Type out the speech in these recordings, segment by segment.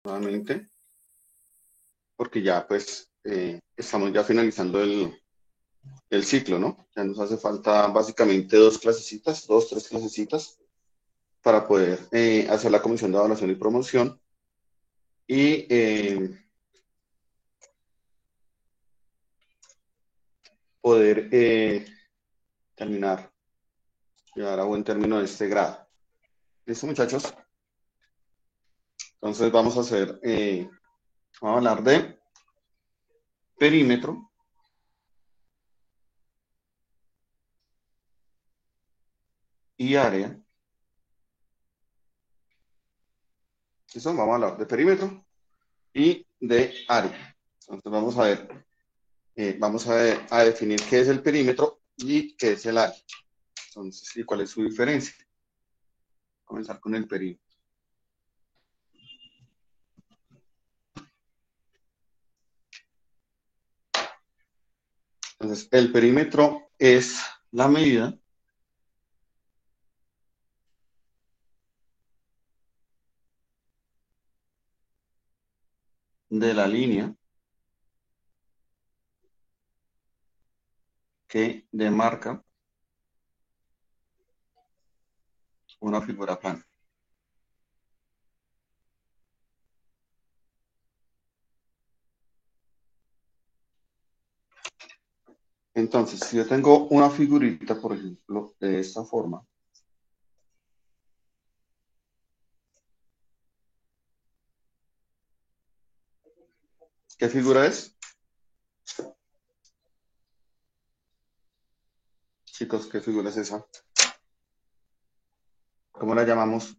nuevamente, porque ya pues estamos ya finalizando el ciclo, ¿no? Ya nos hace falta básicamente dos clasecitas, dos, tres clasecitas para poder hacer la comisión de evaluación y promoción y poder terminar, llevar a buen término este grado. ¿Listo, muchachos? Entonces vamos a hablar de perímetro y área. ¿Listo? Vamos a hablar de perímetro y de área. Entonces vamos a definir qué es el perímetro y qué es el área. Entonces, ¿y cuál es su diferencia? Comenzar con el perímetro. Entonces, el perímetro es la medida de la línea que demarca una figura plana. Entonces, si yo tengo una figurita, por ejemplo, de esta forma, ¿qué figura es? Chicos, ¿qué figura es esa? ¿Cómo la llamamos?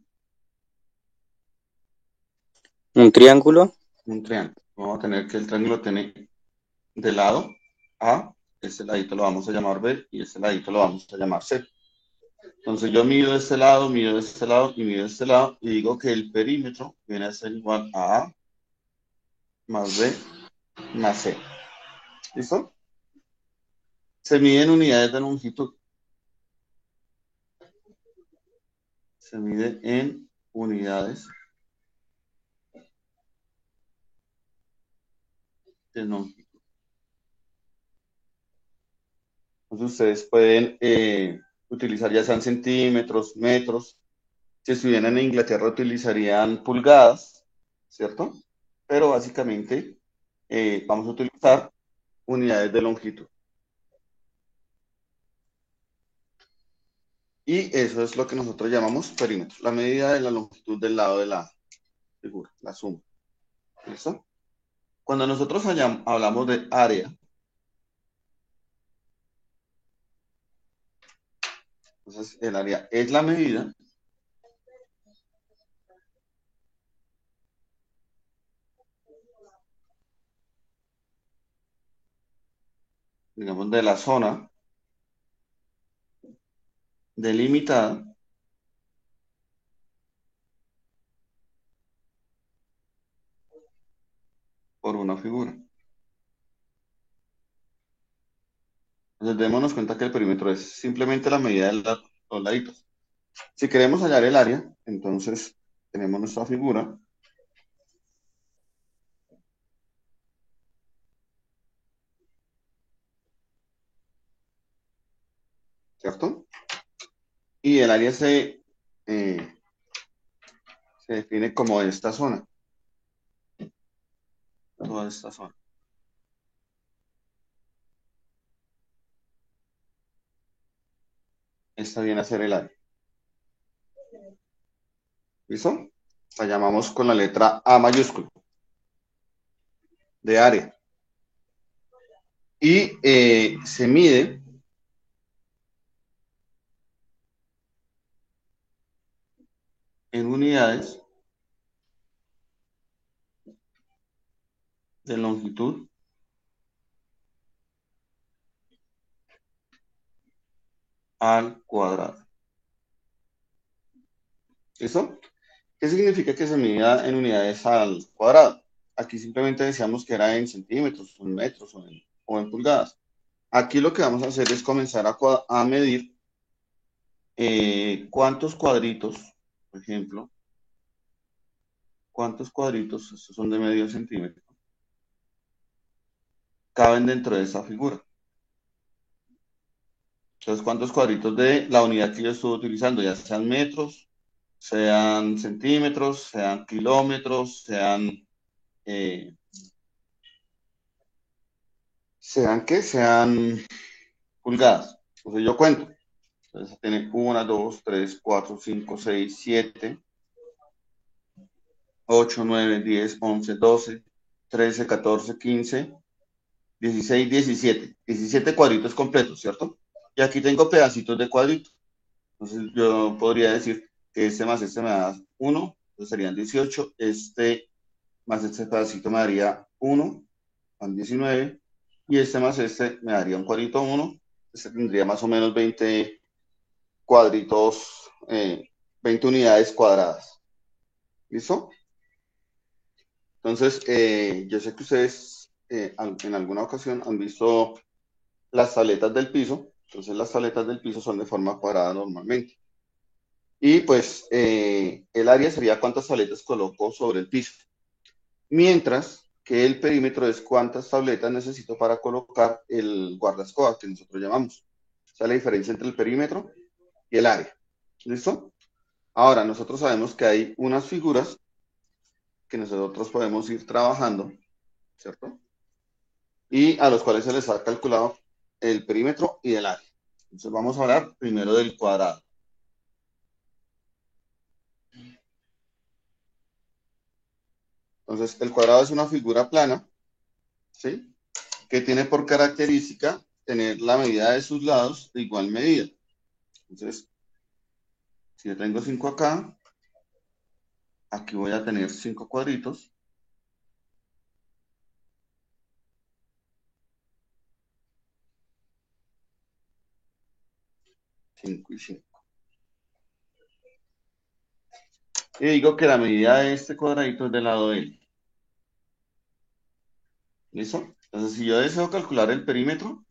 Un triángulo. Un triángulo. Vamos a tener que el triángulo tiene de lado A, este ladito lo vamos a llamar B y este ladito lo vamos a llamar C. Entonces yo mido de este lado, mido de este lado y mido de este lado y digo que el perímetro viene a ser igual a más B más C. ¿Listo? Se mide en unidades de longitud. Se mide en unidades de longitud. Entonces ustedes pueden utilizar ya sean centímetros, metros. Si estuvieran en Inglaterra utilizarían pulgadas, ¿cierto? Pero básicamente vamos a utilizar unidades de longitud. Y eso es lo que nosotros llamamos perímetro, la medida de la longitud del lado de la figura, la suma. ¿Listo? Cuando nosotros hablamos de área, entonces el área es la medida digamos, de la zona delimitada por una figura. Entonces, démonos cuenta que el perímetro es simplemente la medida de los laditos. Si queremos hallar el área, entonces tenemos nuestra figura, ¿cierto? Y el área se define como esta zona, toda esta zona. Esta viene a ser el área. ¿Listo? La llamamos con la letra A mayúscula, de área. Y se mide en unidades de longitud al cuadrado. ¿Listo? ¿Qué significa que se mida en unidades al cuadrado? Aquí simplemente decíamos que era en centímetros, o en metros o en pulgadas. Aquí lo que vamos a hacer es comenzar a medir cuántos cuadritos, por ejemplo, ¿cuántos cuadritos, estos son de medio centímetro, caben dentro de esta figura? Entonces, ¿cuántos cuadritos de la unidad que yo estoy utilizando, ya sean metros, sean centímetros, sean kilómetros, eh, sean pulgadas? Entonces yo cuento. Entonces tiene 1, 2, 3, 4, 5, 6, 7, 8, 9, 10, 11, 12, 13, 14, 15, 16, 17. 17 cuadritos completos, ¿cierto? Y aquí tengo pedacitos de cuadritos. Entonces yo podría decir que este más este me da 1, entonces serían 18. Este más este pedacito me daría 1, van 19. Y este más este me daría un cuadrito 1. Este tendría más o menos 20 cuadritos, 20 unidades cuadradas. ¿Listo? Entonces, yo sé que ustedes en alguna ocasión han visto las tabletas del piso. Entonces, las tabletas del piso son de forma cuadrada normalmente. Y pues el área sería cuántas tabletas coloco sobre el piso. Mientras que el perímetro es cuántas tabletas necesito para colocar el guardascoa que nosotros llamamos. O sea, la diferencia entre el perímetro y el área. ¿Listo? Ahora, nosotros sabemos que hay unas figuras que nosotros podemos ir trabajando, ¿cierto? Y a los cuales se les ha calculado el perímetro y el área. Entonces vamos a hablar primero del cuadrado. Entonces el cuadrado es una figura plana, ¿sí? Que tiene por característica tener la medida de sus lados de igual medida. Entonces, si yo tengo 5 acá, aquí voy a tener 5 cuadritos. 5 y 5. Y digo que la medida de este cuadradito es del lado L. ¿Listo? Entonces, si yo deseo calcular el perímetro,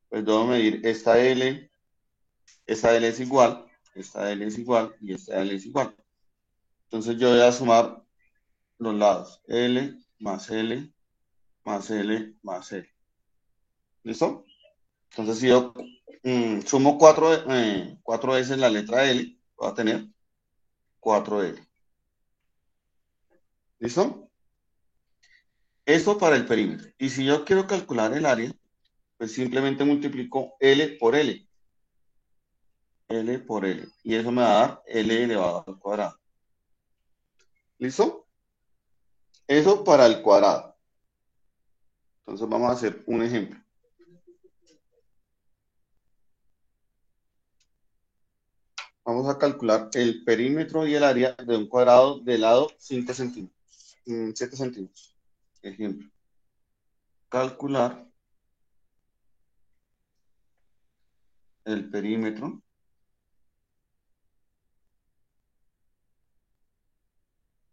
pues debo medir esta L es igual, esta L es igual y esta L es igual. Entonces yo voy a sumar los lados, L más L más L más L. ¿Listo? Entonces si yo sumo 4 veces en la letra L, voy a tener 4L. ¿Listo? Esto para el perímetro. Y si yo quiero calcular el área, pues simplemente multiplico L por L. L por L. Y eso me va a dar L elevado al cuadrado. ¿Listo? Eso para el cuadrado. Entonces vamos a hacer un ejemplo. Vamos a calcular el perímetro y el área de un cuadrado de lado 5 centímetros. 7 centímetros. Ejemplo. Calcular el perímetro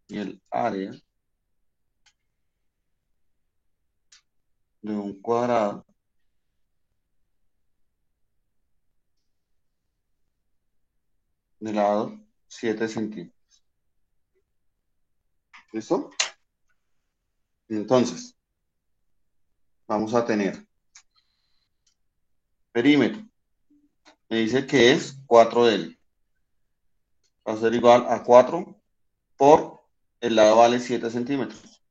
y el área de un cuadrado de lado 7 centímetros. ¿Listo? Entonces, vamos a tener perímetro. Me dice que es 4L. Va a ser igual a 4 por el lado vale 7 centímetros.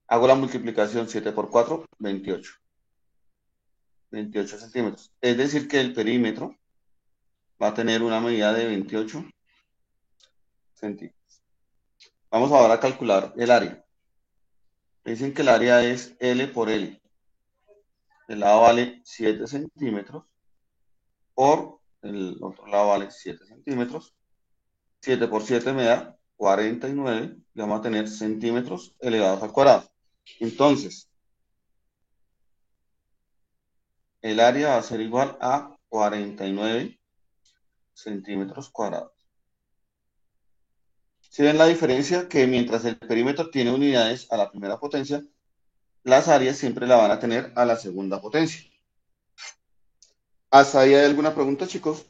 Hago la multiplicación 7 por 4, 28. 28 centímetros. Es decir, que el perímetro va a tener una medida de 28 centímetros. Vamos ahora a calcular el área. Dicen que el área es L por L. El lado vale 7 centímetros por el otro lado vale 7 centímetros. 7 por 7 me da 49 y vamos a tener centímetros elevados al cuadrado. Entonces, el área va a ser igual a 49 centímetros cuadrados. ¿Sí ven la diferencia? Que mientras el perímetro tiene unidades a la primera potencia, las áreas siempre la van a tener a la segunda potencia. ¿Hasta ahí hay alguna pregunta, chicos?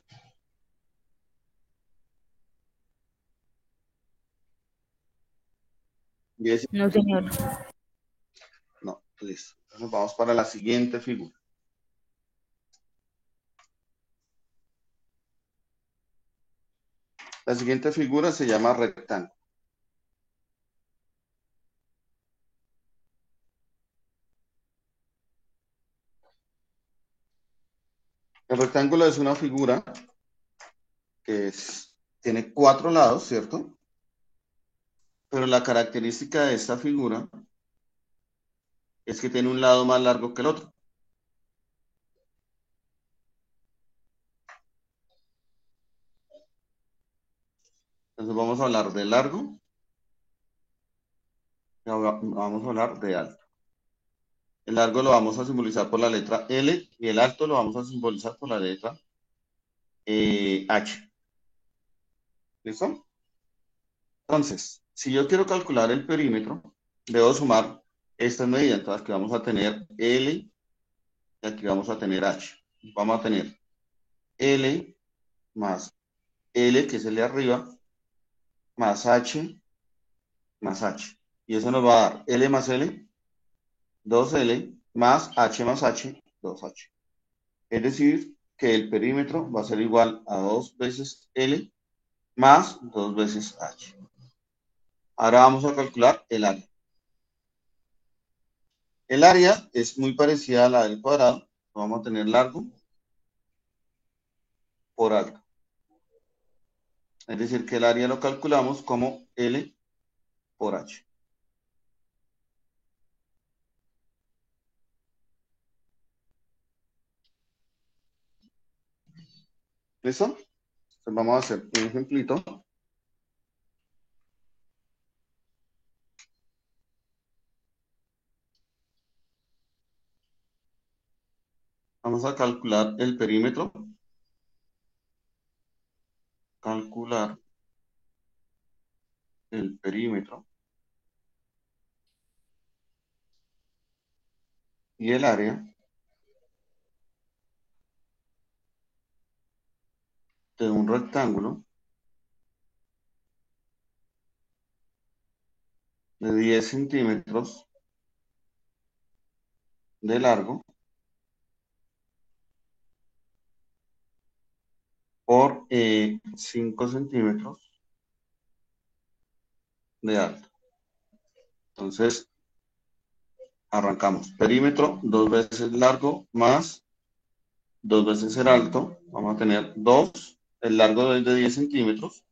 10. No, señor. No, listo. Nos vamos para la siguiente figura. La siguiente figura se llama rectángulo. El rectángulo es una figura que tiene 4 lados, ¿cierto? Pero la característica de esta figura es que tiene un lado más largo que el otro. Entonces vamos a hablar de largo y vamos a hablar de alto. El largo lo vamos a simbolizar por la letra L y el alto lo vamos a simbolizar por la letra H. ¿Listo? Entonces, si yo quiero calcular el perímetro, debo sumar estas medidas. Entonces, aquí vamos a tener L y aquí vamos a tener H. Vamos a tener L más L, que es el de arriba, más H, más H. Y eso nos va a dar L más L, 2L, más H, 2H. Es decir, que el perímetro va a ser igual a 2 veces L más 2 veces H. Ahora vamos a calcular el área. El área es muy parecida a la del cuadrado. Vamos a tener largo por alto. Es decir, que el área lo calculamos como L por H. ¿Listo? Entonces vamos a hacer un ejemplito. Vamos a calcular el perímetro. Calcular el perímetro y el área de un rectángulo de 10 centímetros de largo por 5 centímetros de alto. Entonces, arrancamos. Perímetro, 2 veces largo más 2 veces el alto. Vamos a tener 2. El largo es de 10 centímetros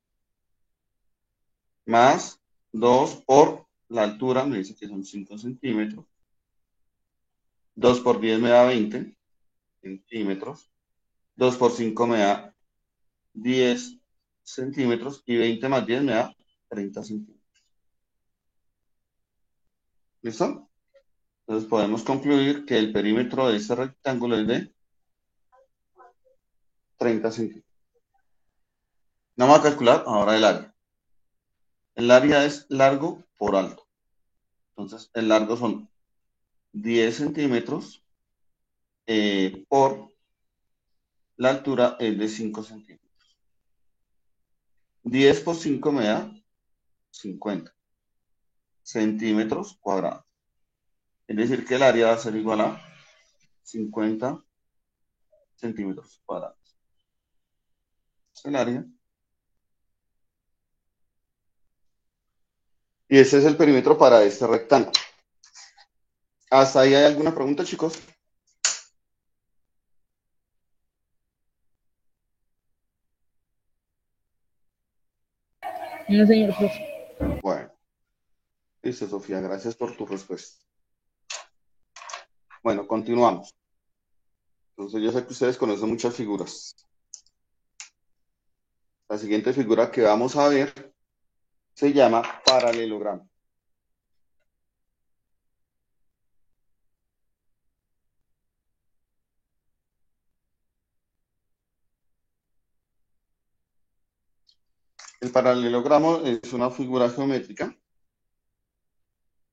más 2 por la altura, me dice que son 5 centímetros. 2 por 10 me da 20 centímetros. 2 por 5 me da 10 centímetros y 20 más 10 me da 30 centímetros. ¿Listo? Entonces podemos concluir que el perímetro de este rectángulo es de 30 centímetros. Vamos a calcular ahora el área. El área es largo por alto. Entonces el largo son 10 centímetros por la altura es de 5 centímetros. 10 por 5 me da 50 centímetros cuadrados. Es decir, que el área va a ser igual a 50 centímetros cuadrados. Es el área. Y ese es el perímetro para este rectángulo. ¿Hasta ahí hay alguna pregunta, chicos? No, señor, profe. Bueno, listo, Sofía, gracias por tu respuesta. Bueno, continuamos. Entonces, yo sé que ustedes conocen muchas figuras. La siguiente figura que vamos a ver se llama paralelogramo. El paralelogramo es una figura geométrica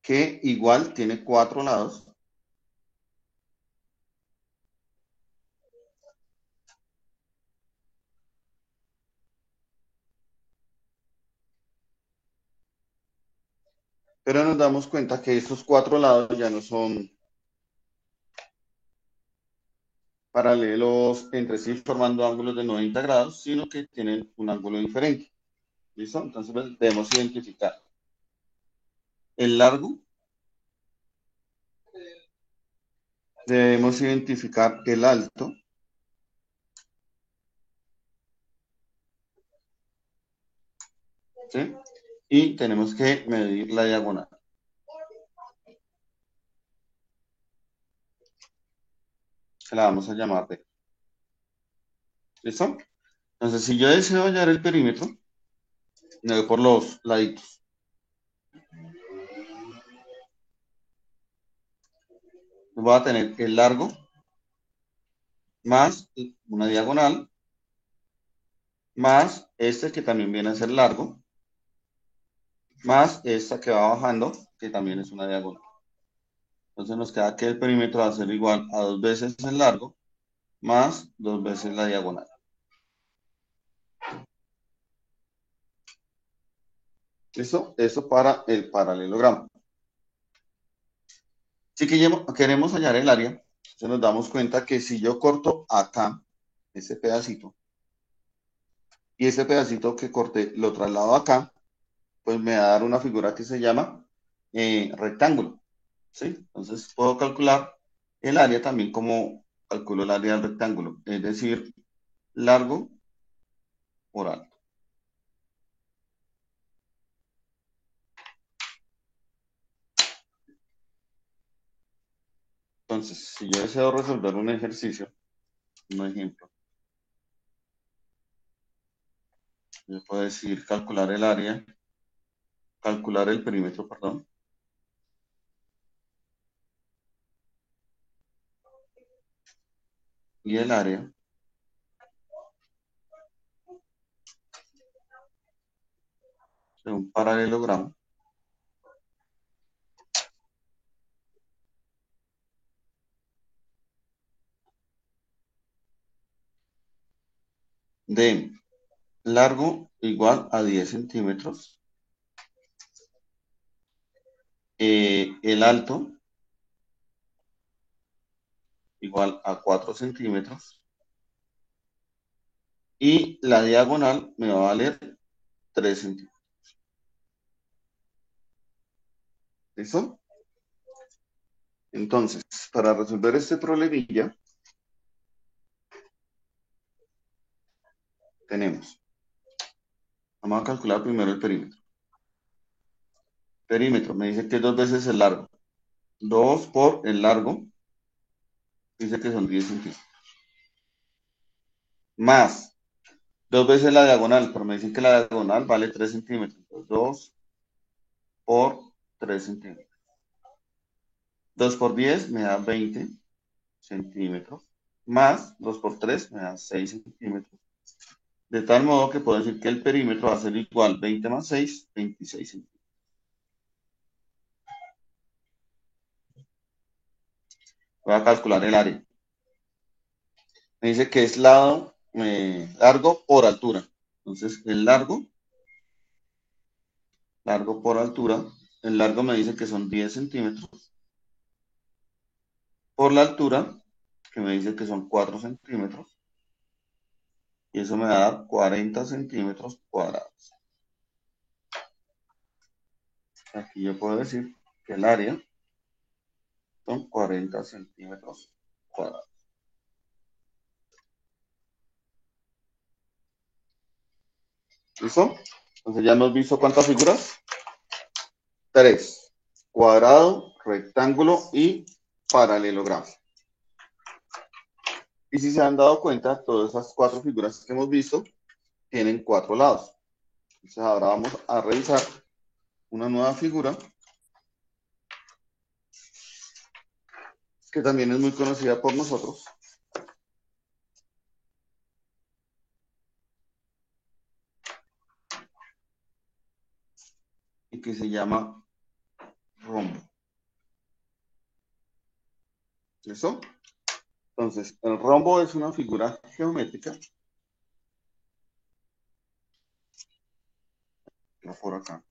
que igual tiene 4 lados. Pero nos damos cuenta que estos cuatro lados ya no son paralelos entre sí formando ángulos de 90 grados, sino que tienen un ángulo diferente. ¿Listo? Entonces pues, debemos identificar el largo, debemos identificar el alto, ¿sí? Y tenemos que medir la diagonal. Que la vamos a llamar D. ¿Listo? Entonces, si yo deseo hallar el perímetro, me voy por los laditos. Voy a tener el largo más una diagonal, más este que también viene a ser largo, más esta que va bajando, que también es una diagonal. Entonces nos queda que el perímetro va a ser igual a 2 veces el largo, más 2 veces la diagonal. ¿Listo? Eso para el paralelogramo. Si queremos hallar el área, entonces nos damos cuenta que si yo corto acá, ese pedacito, y ese pedacito que corté lo traslado acá, pues me va a dar una figura que se llama rectángulo, ¿sí? Entonces puedo calcular el área también como calculo el área del rectángulo, es decir, largo por alto. Entonces, si yo deseo resolver un ejercicio, un ejemplo, yo puedo decir calcular el área, calcular el perímetro, perdón, y el área de un paralelogramo de largo igual a 10 centímetros, el alto igual a 4 centímetros y la diagonal me va a valer 3 centímetros. ¿Listo? Entonces, para resolver este problemilla, tenemos, vamos a calcular primero el perímetro. Perímetro, me dice que es 2 veces el largo. 2 por el largo, dice que son 10 centímetros. Más 2 veces la diagonal, pero me dicen que la diagonal vale 3 centímetros. Entonces, 2 por 3 centímetros. 2 por 10 me da 20 centímetros. Más 2 por 3 me da 6 centímetros. De tal modo que puedo decir que el perímetro va a ser igual 20 más 6, 26 centímetros. Voy a calcular el área. Me dice que es lado largo por altura. Entonces, el largo por altura, el largo me dice que son 10 centímetros por la altura, que me dice que son 4 centímetros, y eso me va a dar 40 centímetros cuadrados. Aquí yo puedo decir que el área son 40 centímetros cuadrados. ¿Listo? Entonces ya hemos visto cuántas figuras. 3. Cuadrado, rectángulo y paralelogramo. Y si se han dado cuenta, todas esas 4 figuras que hemos visto tienen 4 lados. Entonces ahora vamos a revisar una nueva figura que también es muy conocida por nosotros. Y que se llama rombo. ¿Listo? Entonces, el rombo es una figura geométrica. Por acá.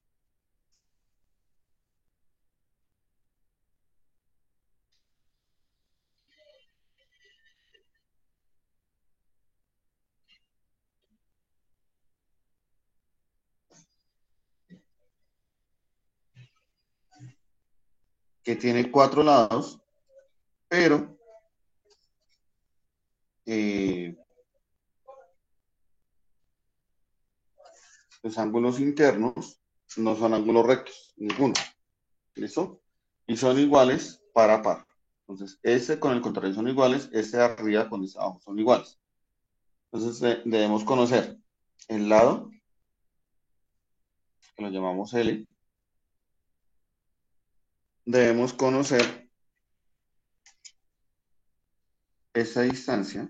que tiene 4 lados, pero los ángulos internos no son ángulos rectos, ninguno. ¿Listo? Y son iguales par a par. Entonces, este con el contrario son iguales, este de arriba con este de abajo son iguales. Entonces, debemos conocer el lado, que lo llamamos L. Debemos conocer esta distancia,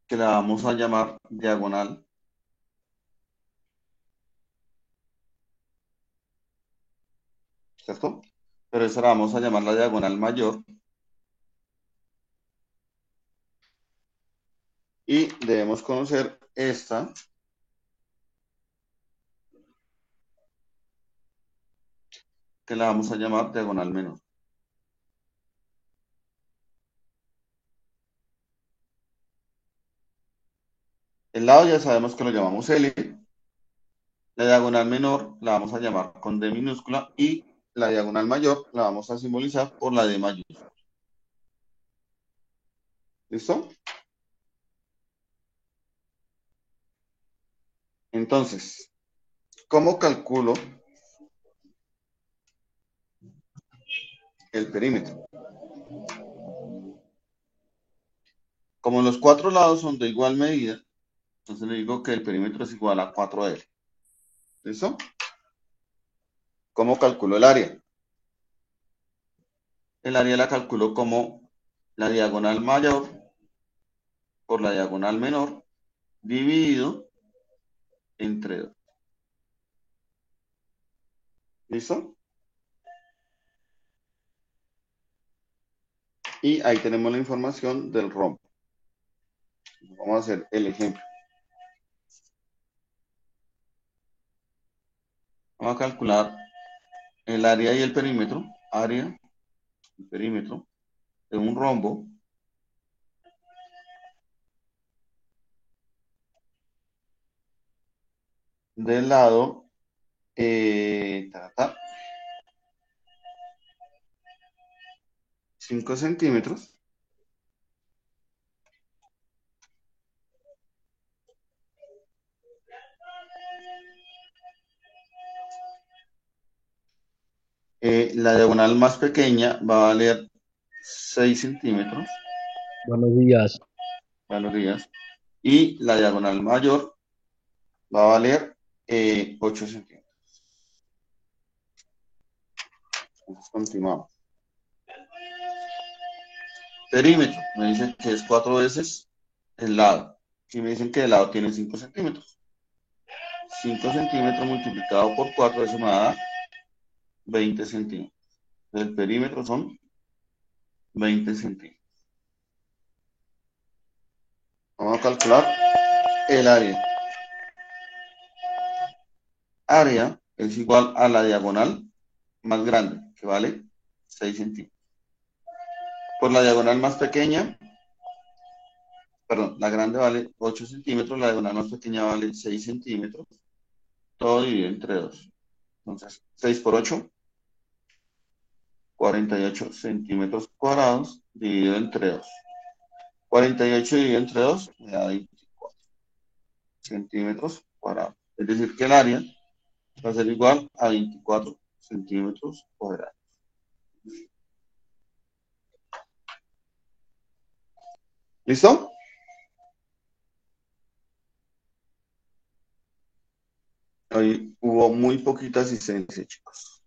que la vamos a llamar diagonal. ¿Cierto? Pero esa la vamos a llamar la diagonal mayor. Y debemos conocer esta, que la vamos a llamar diagonal menor. El lado ya sabemos que lo llamamos L. La diagonal menor la vamos a llamar con D minúscula y la diagonal mayor la vamos a simbolizar por la D mayúscula. ¿Listo? Entonces, ¿cómo calculo el perímetro? Como los 4 lados son de igual medida, entonces le digo que el perímetro es igual a 4L. ¿Listo? ¿Cómo calculo el área? El área la calculo como la diagonal mayor por la diagonal menor dividido entre 2. ¿Listo? Y ahí tenemos la información del rombo. Vamos a hacer el ejemplo. Vamos a calcular el área y el perímetro. Área y perímetro de un rombo del lado 5 centímetros. La diagonal más pequeña va a valer 6 centímetros. Buenos días. Buenos días. Y la diagonal mayor va a valer 8 centímetros. Entonces continuamos. Perímetro, me dicen que es 4 veces el lado. Y me dicen que el lado tiene 5 centímetros. 5 centímetros multiplicado por 4, eso me va a dar 20 centímetros. El perímetro son 20 centímetros. Vamos a calcular el área. Área es igual a la diagonal más grande, que vale 6 centímetros. Por la diagonal más pequeña, perdón, la grande vale 8 centímetros, la diagonal más pequeña vale 6 centímetros, todo dividido entre 2. Entonces, 6 por 8, 48 centímetros cuadrados, dividido entre 2. 48 dividido entre 2 me da 24 centímetros cuadrados. Es decir, que el área va a ser igual a 24 centímetros cuadrados. ¿Listo? Hoy hubo muy poquita asistencia, chicos.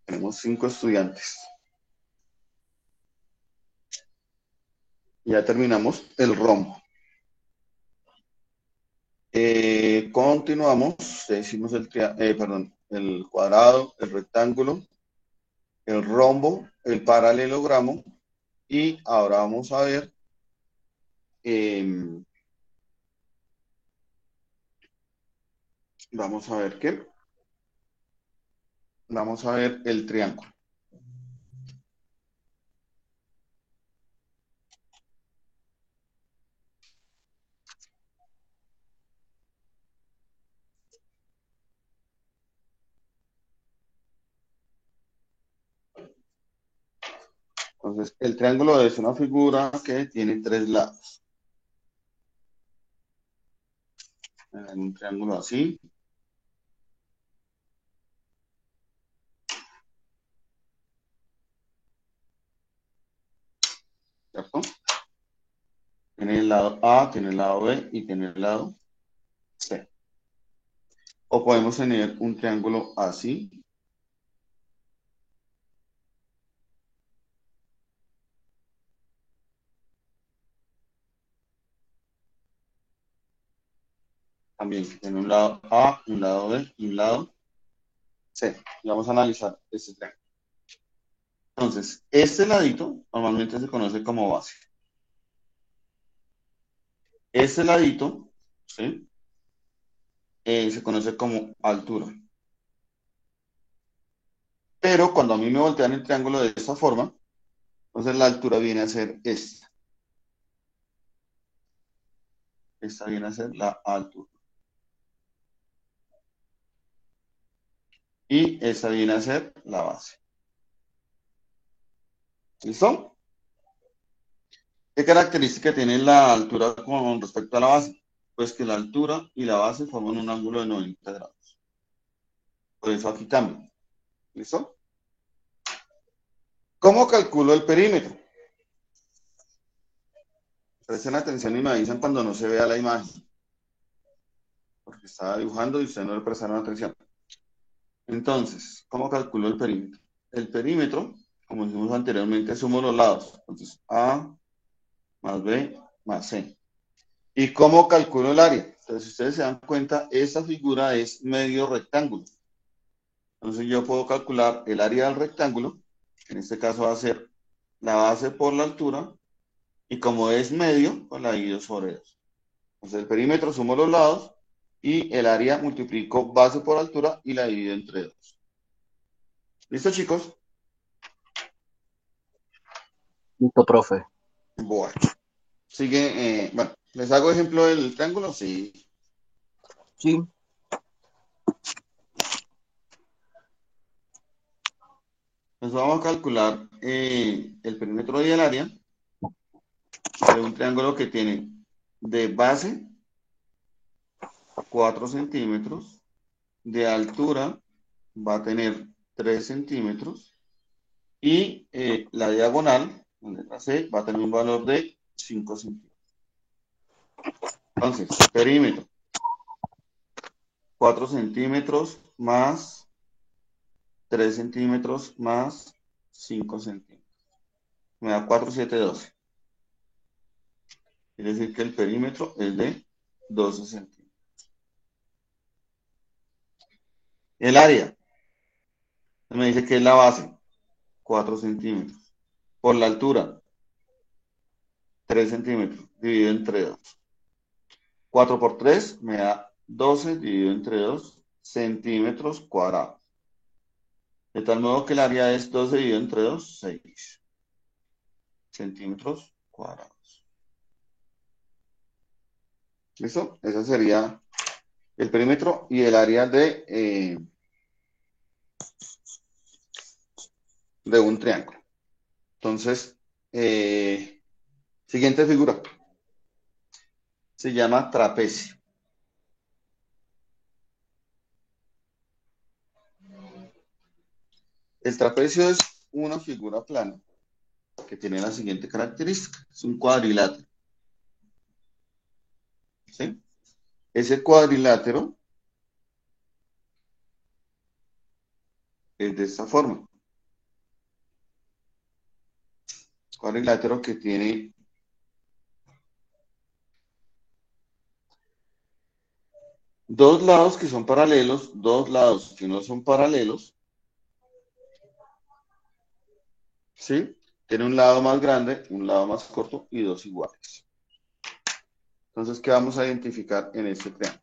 Tenemos 5 estudiantes. Ya terminamos el rombo. Continuamos. Decimos el cuadrado, el rectángulo, el rombo, el paralelogramo. Y ahora vamos a ver qué. Vamos a ver el triángulo. Entonces, el triángulo es una figura que tiene tres lados. Un triángulo así. ¿Cierto? Tiene el lado A, tiene el lado B y tiene el lado C. O podemos tener un triángulo así. También que tiene un lado A, un lado B y un lado C. Y vamos a analizar este triángulo. Entonces, este ladito normalmente se conoce como base. Este ladito, ¿sí? Se conoce como altura. Pero cuando a mí me voltean el triángulo de esta forma, entonces la altura viene a ser esta. Esta viene a ser la altura. Y esta viene a ser la base. ¿Listo? ¿Qué característica tiene la altura con respecto a la base? Pues que la altura y la base forman un ángulo de 90 grados. Por eso aquí cambia. ¿Listo? ¿Cómo calculo el perímetro? Presten atención y me avisan cuando no se vea la imagen. Porque estaba dibujando y ustedes no le prestaron atención. Entonces, ¿cómo calculo el perímetro? El perímetro, como dijimos anteriormente, sumo los lados. Entonces, A más B más C. ¿Y cómo calculo el área? Entonces, si ustedes se dan cuenta, esta figura es medio rectángulo. Entonces, yo puedo calcular el área del rectángulo. En este caso va a ser la base por la altura. Y como es medio, pues la divido sobre 2. Entonces, el perímetro sumo los lados. Y el área multiplico base por altura y la divido entre 2. ¿Listo, chicos? Listo, profe. Bueno. Sigue, bueno, ¿les hago ejemplo del triángulo? Sí. Sí. Pues vamos a calcular el perímetro y el área de un triángulo que tiene de base 4 centímetros, de altura va a tener 3 centímetros y la diagonal, la letra C, va a tener un valor de 5 centímetros. Entonces, perímetro, 4 centímetros más 3 centímetros más 5 centímetros. Me da 4, 7, 12. Quiere decir que el perímetro es de 12 centímetros. El área, me dice que es la base, 4 centímetros. Por la altura, 3 centímetros, dividido entre 2. 4 por 3 me da 12 dividido entre 2 centímetros cuadrados. De tal modo que el área es 12 dividido entre 2, 6 centímetros cuadrados. ¿Listo? Ese sería el perímetro y el área de un triángulo. Entonces, siguiente figura. Se llama trapecio. El trapecio es una figura plana que tiene la siguiente característica. Es un cuadrilátero. ¿Sí? Ese cuadrilátero es de esta forma. Cuadrilátero que tiene dos lados que son paralelos, dos lados que no son paralelos. ¿Sí? Tiene un lado más grande, un lado más corto y dos iguales. Entonces, ¿qué vamos a identificar en este triángulo?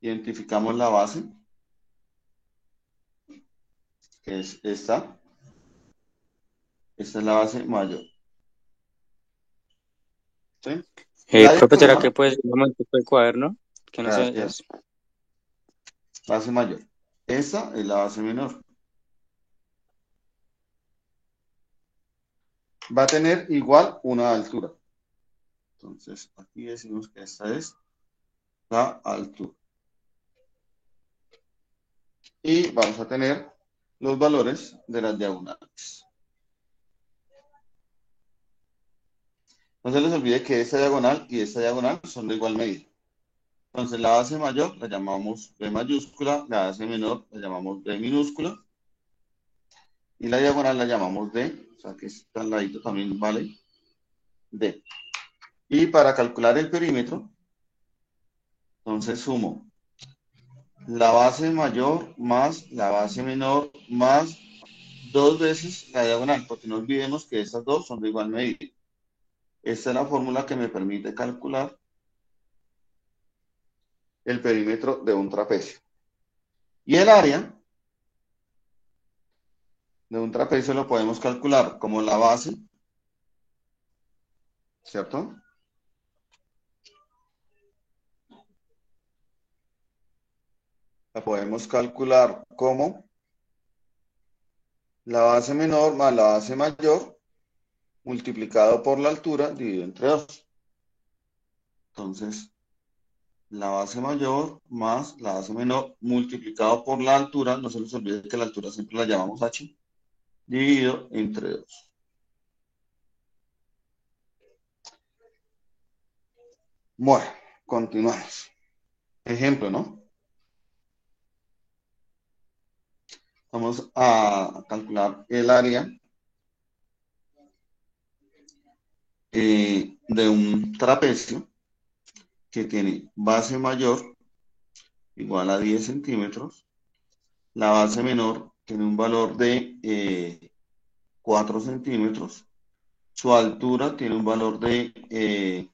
Identificamos la base, que es esta. Esta es la base mayor. ¿Sí? La Profe, ¿será diagonal, que puedes un momento el cuaderno? Que no sé, gracias, base mayor. Esta es la base menor. va a tener igual una altura. Entonces, aquí decimos que esta es la altura. Y vamos a tener los valores de las diagonales. No se les olvide que esta diagonal y esta diagonal son de igual medida. Entonces, la base mayor la llamamos B mayúscula, la base menor la llamamos B minúscula, y la diagonal la llamamos D, o sea que este al ladito también vale D. Y para calcular el perímetro, entonces sumo la base mayor más la base menor más dos veces la diagonal, porque no olvidemos que estas dos son de igual medida. Esta es la fórmula que me permite calcular el perímetro de un trapecio. Y el área de un trapecio lo podemos calcular como la base, ¿cierto? La podemos calcular como la base menor más la base mayor multiplicado por la altura dividido entre 2. Entonces, la base mayor más la base menor multiplicado por la altura, no se les olvide que la altura siempre la llamamos h, dividido entre 2. Bueno, continuamos. Ejemplo, ¿no? Vamos a calcular el área de un trapecio que tiene base mayor igual a 10 centímetros, la base menor tiene un valor de 4 centímetros, su altura tiene un valor de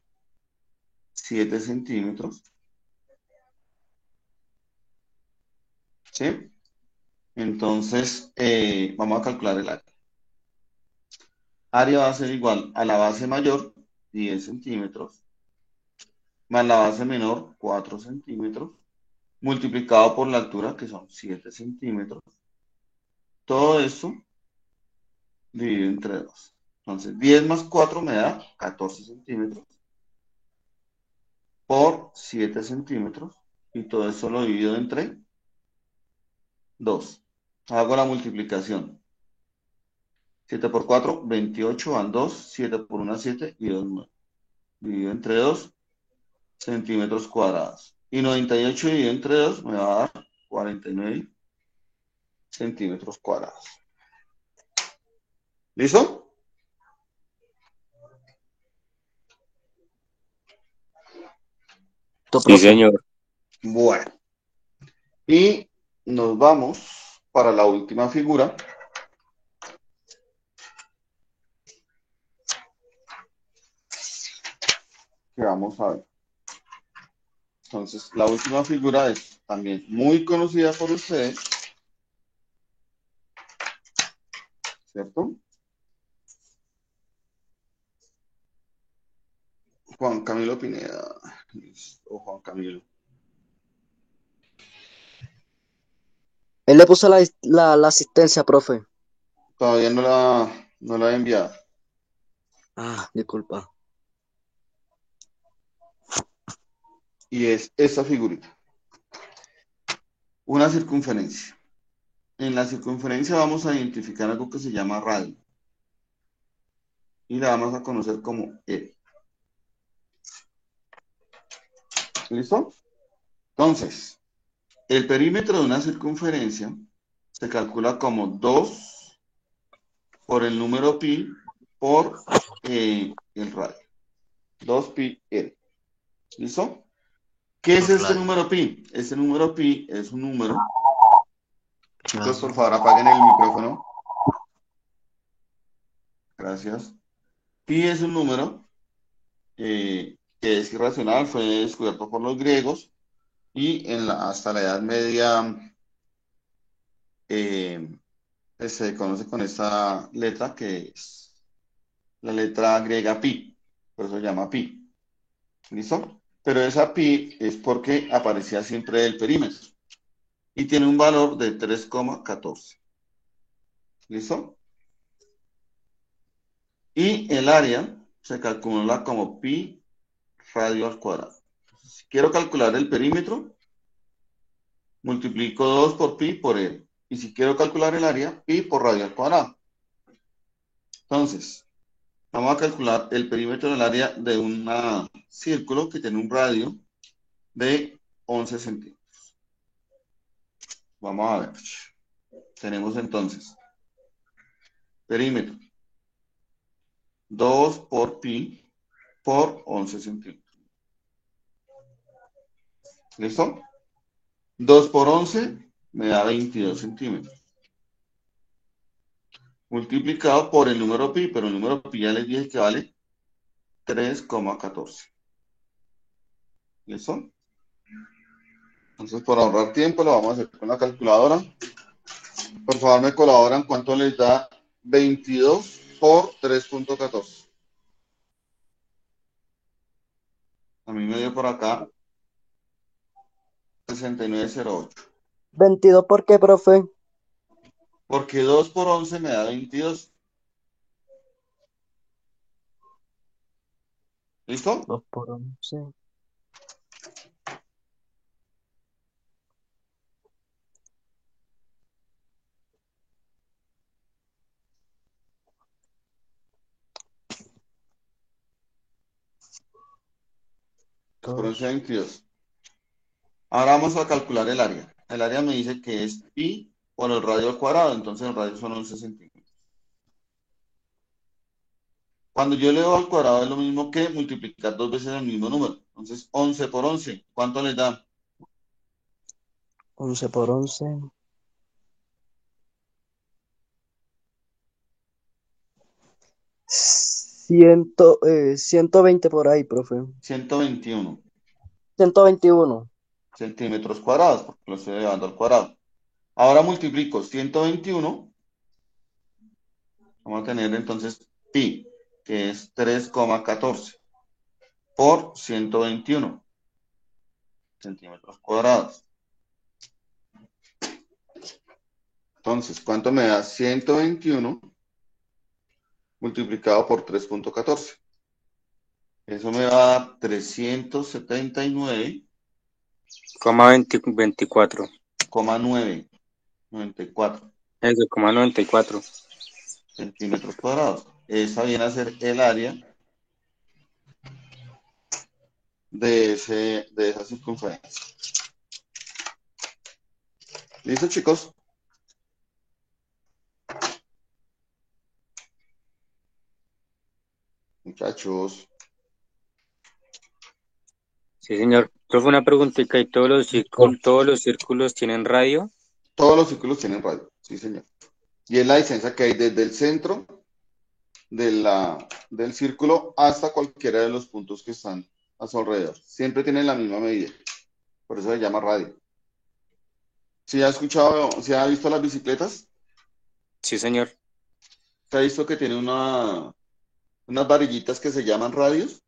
7 centímetros, ¿sí? Entonces, vamos a calcular el área. Área va a ser igual a la base mayor, 10 centímetros, más la base menor, 4 centímetros, multiplicado por la altura, que son 7 centímetros. Todo esto dividido entre 2. Entonces, 10 más 4 me da 14 centímetros por 7 centímetros. Y todo esto lo divido entre 2. Hago la multiplicación. 7 por 4, 28 van 2. 7 por 1, 7 y 2, 9. Dividido entre 2 centímetros cuadrados. Y 98 dividido entre 2 me va a dar 49 centímetros cuadrados. ¿Listo? Sí, señor. Bueno. Y nos vamos para la última figura. Que vamos a ver. Entonces, la última figura es también muy conocida por ustedes, ¿cierto? Juan Camilo Pineda. O Juan Camilo. Él le puso la asistencia, profe. Todavía no la he enviado. Ah, disculpa. Y es esta figurita. Una circunferencia. En la circunferencia vamos a identificar algo que se llama radio. Y la vamos a conocer como E. ¿Listo? Entonces, el perímetro de una circunferencia se calcula como 2 por el número pi por el radio. 2pi r. ¿Listo? ¿Qué es este número pi? Este número pi es un número. Chicos, por favor, apaguen el micrófono. Gracias. Pi es un número que es irracional, fue descubierto por los griegos y hasta la Edad Media se conoce con esta letra que es la letra griega pi, por eso se llama pi. ¿Listo? Pero esa pi es porque aparecía siempre el perímetro y tiene un valor de 3,14. ¿Listo? Y el área se calcula como pi radio al cuadrado. Si quiero calcular el perímetro, multiplico 2 por pi por él. Y si quiero calcular el área, pi por radio al cuadrado. Entonces, vamos a calcular el perímetro del área de un círculo que tiene un radio de 11 centímetros. Vamos a ver. Tenemos entonces perímetro 2 por pi por 11 centímetros. ¿Listo? 2 por 11 me da 22 centímetros. Multiplicado por el número pi, pero el número pi ya les dije que vale 3,14. ¿Listo? Entonces, por ahorrar tiempo, lo vamos a hacer con la calculadora. Por favor, me colaboran cuánto les da 22 por 3,14. A mí me dio por acá 69,08. 22, ¿por qué, profe? Porque 2 por 11 me da 22. ¿Listo? 2 por 11. Por 11, 22. Ahora vamos a calcular el área. El área me dice que es pi por el radio al cuadrado, entonces el radio son 11 centímetros. Cuando yo elevo al cuadrado es lo mismo que multiplicar dos veces el mismo número. Entonces, 11 por 11, ¿cuánto les da? 11 por 11. 120 por ahí, profe. 121 121. centímetros cuadrados, porque lo estoy elevando al cuadrado. Ahora multiplico 121, vamos a tener entonces pi, que es 3,14, por 121 centímetros cuadrados. Entonces, ¿cuánto me da 121 multiplicado por 3,14? Eso me va a dar 379,994. 24. Eso, 94. Centímetros cuadrados. Esa viene a ser el área de esa circunferencia. ¿Listo, chicos? Muchachos. Sí, señor. Profe, una preguntita, ¿y todos los círculos tienen radio? Todos los círculos tienen radio. Sí, señor. Y es la distancia que hay desde el centro del círculo hasta cualquiera de los puntos que están a su alrededor. Siempre tienen la misma medida. Por eso se llama radio. ¿Sí ha escuchado, sí ha visto las bicicletas? Sí, señor. ¿Se ha visto que tiene unas varillitas que se llaman radios?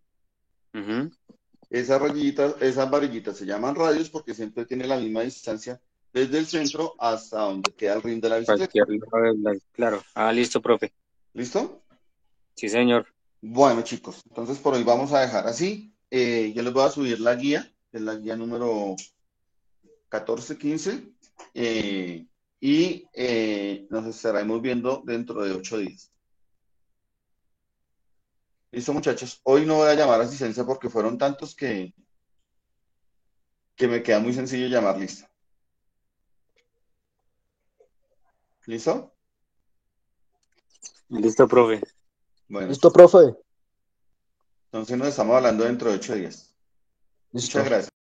Ujú. Esas varillitas se llaman radios porque siempre tiene la misma distancia desde el centro hasta donde queda el rin de la bicicleta. Cualquier lado claro. Ah, listo, profe. ¿Listo? Sí, señor. Bueno, chicos, entonces por hoy vamos a dejar así. Yo les voy a subir la guía, que es la guía número 14-15, y nos estaremos viendo dentro de 8 días. Listo, muchachos. Hoy no voy a llamar a asistencia porque fueron tantos que me queda muy sencillo llamar lista. ¿Listo? Listo, profe. Bueno, ¿Listo, profe? entonces nos estamos hablando dentro de 8 días. Listo. Muchas gracias.